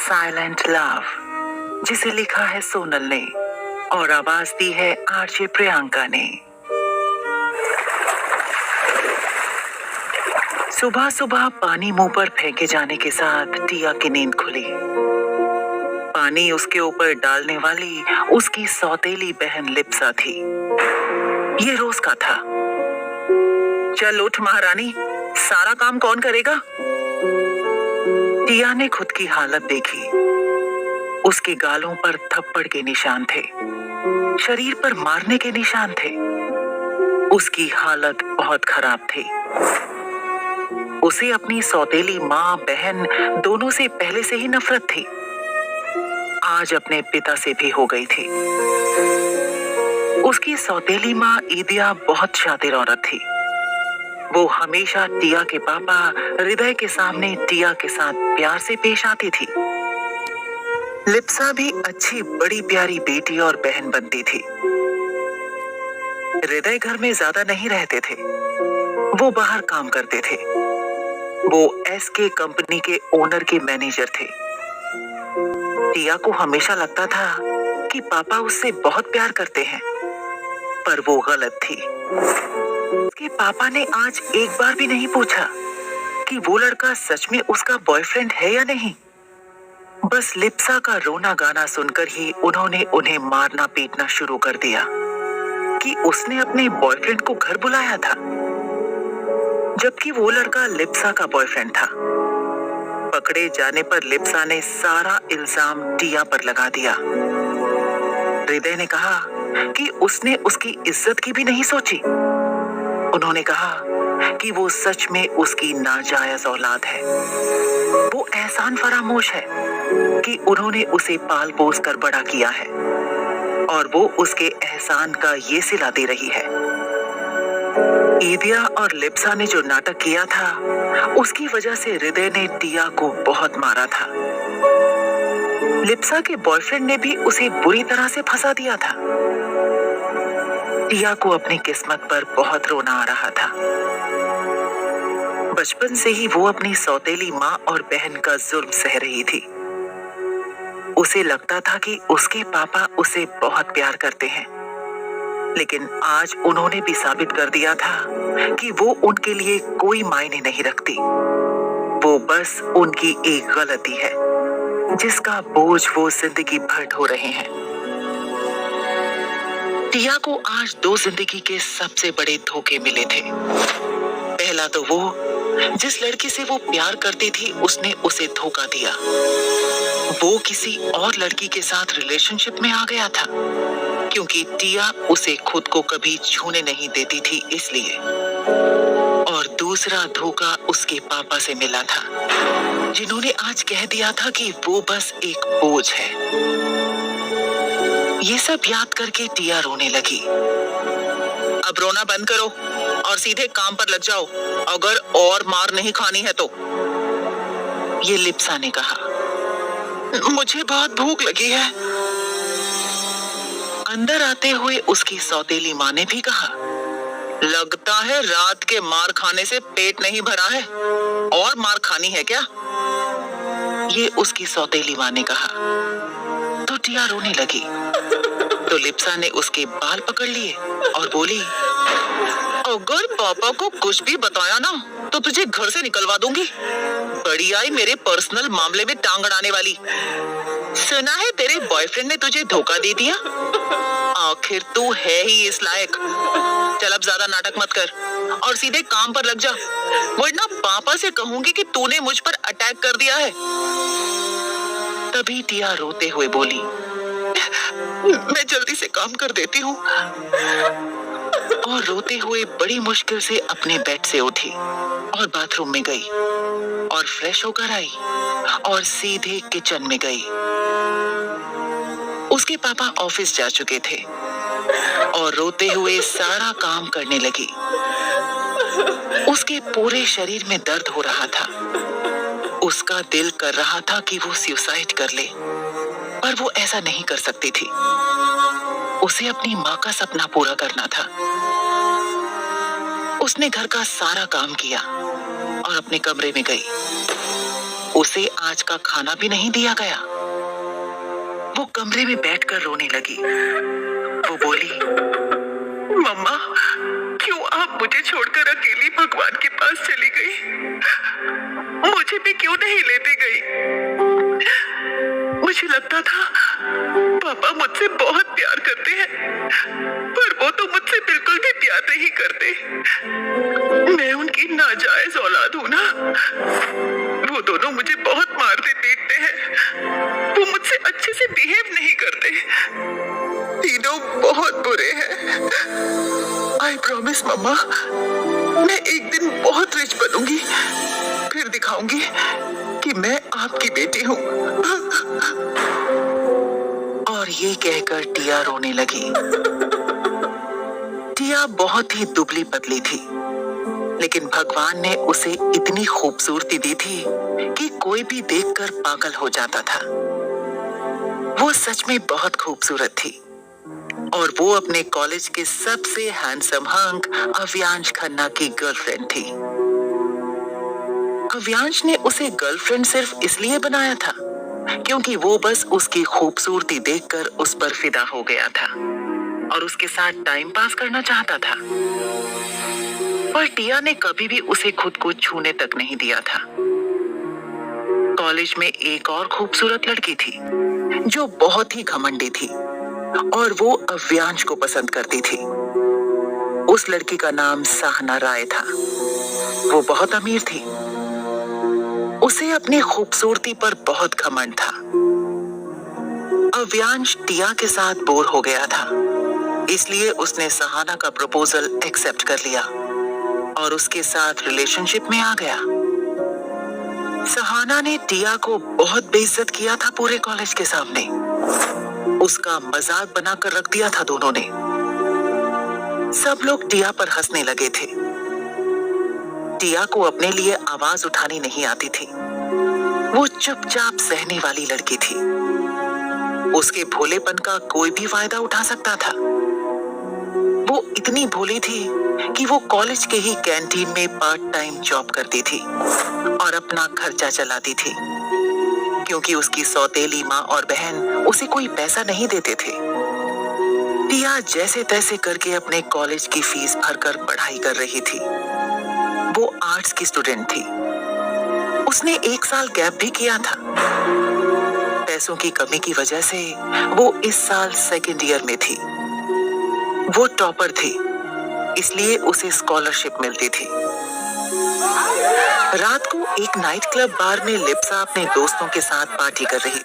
Silent love, जिसे लिखा है सोनल ने और आवाज दी है आरजे प्रियंका ने। सुबह सुबह पानी मुंह पर फेंके जाने के साथ टिया की नींद खुली। पानी उसके ऊपर डालने वाली उसकी सौतेली बहन लिप्सा थी। ये रोज का था। चल उठ महारानी, सारा काम कौन करेगा? टिया ने खुद की हालत देखी। उसके गालों पर थप्पड़ के निशान थे, शरीर पर मारने के निशान थे। उसकी हालत बहुत खराब थी। उसे अपनी सौतेली माँ बहन दोनों से पहले से ही नफरत थी। आज अपने पिता से भी हो गई थी। उसकी सौतेली माँ ईदिया बहुत शातिर औरत थी। वो हमेशा टिया के पापा हृदय के सामने टिया के साथ प्यार से पेश आती थी। लिप्सा भी अच्छी बड़ी प्यारी बेटी और बहन बनती थी। हृदय घर में ज्यादा नहीं रहते थे, वो बाहर काम करते थे। वो एसके कंपनी के ओनर के मैनेजर थे। टिया को हमेशा लगता था कि पापा उससे बहुत प्यार करते हैं, पर वो गलत थी। उसके पापा ने आज एक बार भी नहीं पूछा कि वो लड़का सच में उसका बॉयफ्रेंड है या नहीं। बस लिप्सा का रोना गाना सुनकर ही उन्होंने उन्हें मारना पीटना शुरू कर दिया कि उसने अपने बॉयफ्रेंड को घर बुलाया था, जबकि वो लड़का लिप्सा का बॉयफ्रेंड था। पकड़े जाने पर लिप्सा ने सारा इल्जाम टिया पर लगा दिया। हृदय ने कहा कि उसने उसकी इज्जत की भी नहीं सोची। उन्होंने कहा कि वो सच में उसकी नाजायज औलाद है। वो एहसान फरामोश है कि उन्होंने उसे पाल पोस कर बड़ा किया है और वो उसके एहसान का ये सिला दे रही है। ईदिया और लिप्सा ने जो नाटक किया था, उसकी वजह से हृदय ने टिया को बहुत मारा था। लिप्सा के बॉयफ्रेंड ने भी उसे बुरी तरह से फंसा दिया था। टिया को अपनी किस्मत पर बहुत रोना आ रहा था। बचपन से ही वो अपनी सौतेली माँ और बहन का जुल्म सह रही थी। उसे लगता था कि उसके पापा उसे बहुत प्यार करते हैं, लेकिन आज उन्होंने भी साबित कर दिया था कि वो उनके लिए कोई मायने नहीं रखती। वो बस उनकी एक गलती है, जिसका बोझ वो जिंदगी भर ढो रहे हैं। टिया को आज दो जिंदगी के सबसे बड़े धोखे मिले थे। पहला तो वो जिस लड़की से वो प्यार करती थी, उसने उसे धोखा दिया। वो किसी और लड़की के साथ रिलेशनशिप में आ गया था, क्योंकि टिया उसे खुद को कभी छूने नहीं देती थी इसलिए। और दूसरा धोखा उसके पापा से मिला था, जिन्होंने आज कह दिया था कि वो बस एक बोझ है। ये सब याद करके टिया रोने लगी। अब रोना बंद करो और सीधे काम पर लग जाओ, अगर और मार नहीं खानी है तो। ये लिप्सा ने कहा। मुझे बहुत भूख लगी है। अंदर आते हुए उसकी सौतेली माँ ने भी कहा। लगता है रात के मार खाने से पेट नहीं भरा है, और मार खानी है क्या? ये उसकी सौतेली माँ ने कहा। तो टिया रोने लगी। तो लिप्सा ने उसके बाल पकड़ लिए और बोली, अगर पापा को कुछ भी बताया ना तो तुझे घर से निकलवा दूंगी। बड़ी आई मेरे पर्सनल मामले में टांग अड़ाने वाली। सुना है तेरे बॉयफ्रेंड ने तुझे धोखा दे दिया? आखिर तू है ही इस लायक। चल अब ज्यादा नाटक मत कर और सीधे काम पर लग जा, वरना पापा से कहूंगी कि तूने मुझ पर अटैक कर दिया है। तभी टिया रोते हुए बोली, मैं जल्दी से काम कर देती हूँ। और रोते हुए बड़ी मुश्किल से अपने बेड से उठी और बाथरूम में गई और फ्रेश होकर आई और सीधे किचन में गई। उसके पापा ऑफिस जा चुके थे और रोते हुए सारा काम करने लगी। उसके पूरे शरीर में दर्द हो रहा था। उसका दिल कर रहा था कि वो सुसाइड कर ले, पर वो ऐसा नहीं कर सकती थी। उसे अपनी माँ का सपना पूरा करना था। उसने घर का सारा काम किया और अपने कमरे में गई। उसे आज का खाना भी नहीं दिया गया। वो कमरे में बैठकर रोने लगी। वो बोली, मम्मा, क्यों आप मुझे छोड़कर अकेली भगवान के पास चली गई? मुझे भी क्यों नहीं लेती गई? मुझे लगता था पापा मुझसे बहुत प्यार करते हैं, पर वो तो मुझसे बिल्कुल भी प्यार नहीं करते। मैं उनकी नाजायज औलाद हूं ना। वो दोनों मुझे बहुत मारते पीटते हैं। वो मुझसे अच्छे से बिहेव नहीं करते। तीनों बहुत बुरे हैं। आई प्रॉमिस मम्मा, मैं एक दिन बहुत रिच बनूंगी, फिर दिखाऊंगी कि मैं आपकी बेटी हूँ। और ये कहकर टिया रोने लगी। टिया बहुत ही दुबली पतली थी, लेकिन भगवान ने उसे इतनी खूबसूरती दी थी कि कोई भी देखकर पागल हो जाता था। वो सच में बहुत खूबसूरत थी और वो अपने कॉलेज के सबसे हैंडसम हंक अव्यांश खन्ना की गर्लफ्रेंड थी। अव्यांश ने उसे गर्लफ्रेंड सिर्फ इसलिए बनाया था क्योंकि वो बस उसकी खूबसूरती देखकर उस पर फिदा हो गया था और उसके साथ टाइम पास करना चाहता था। पर टिया ने कभी भी उसे खुद को छूने तक नहीं दिया था। कॉलेज में एक और खूबसूरत लड़की थी जो बहुत ही घमंडी थी और वो अव्यांश को पसंद करती थी। उस लड़की का नाम साहना राय था। वो बहुत अमीर थी। उसे अपनी खूबसूरती पर बहुत घमंड था। अव्यांश टिया के साथ बोर हो गया था, इसलिए उसने सहाना का प्रपोजल एक्सेप्ट कर लिया और उसके साथ रिलेशनशिप में आ गया। सहाना ने टिया को बहुत बेइज्जत किया था पूरे कॉलेज के सामने। उसका मजाक बनाकर रख दिया था दोनों ने। सब लोग टिया पर हंसने लगे थे। टिया को अपने लिए आवाज उठानी नहीं आती थी। वो चुपचाप सहने वाली लड़की थी। उसके भोलेपन का कोई भी फायदा उठा सकता था। वो इतनी भोली थी कि वो कॉलेज के ही कैंटीन में पार्ट टाइम जॉब करती थी और अपना खर्चा चलाती थी, क्योंकि उसकी सौतेली माँ और बहन उसे कोई पैसा नहीं देते थे। टिया जैसे तैसे करके अपने कॉलेज की फीस भरकर पढ़ाई कर रही थी। वो आर्ट्स की स्टूडेंट थी। उसने 1 साल गैप भी किया था। पैसों की कमी की वजह से वो इस साल सेकेंड ईयर में थी। वो टॉपर थी, इसलिए उसे स्कॉलरशिप मिलती थी। रात को एक नाइट क्लब बार में लिप्सा अपने दोस्तों के साथ पार्टी कर रही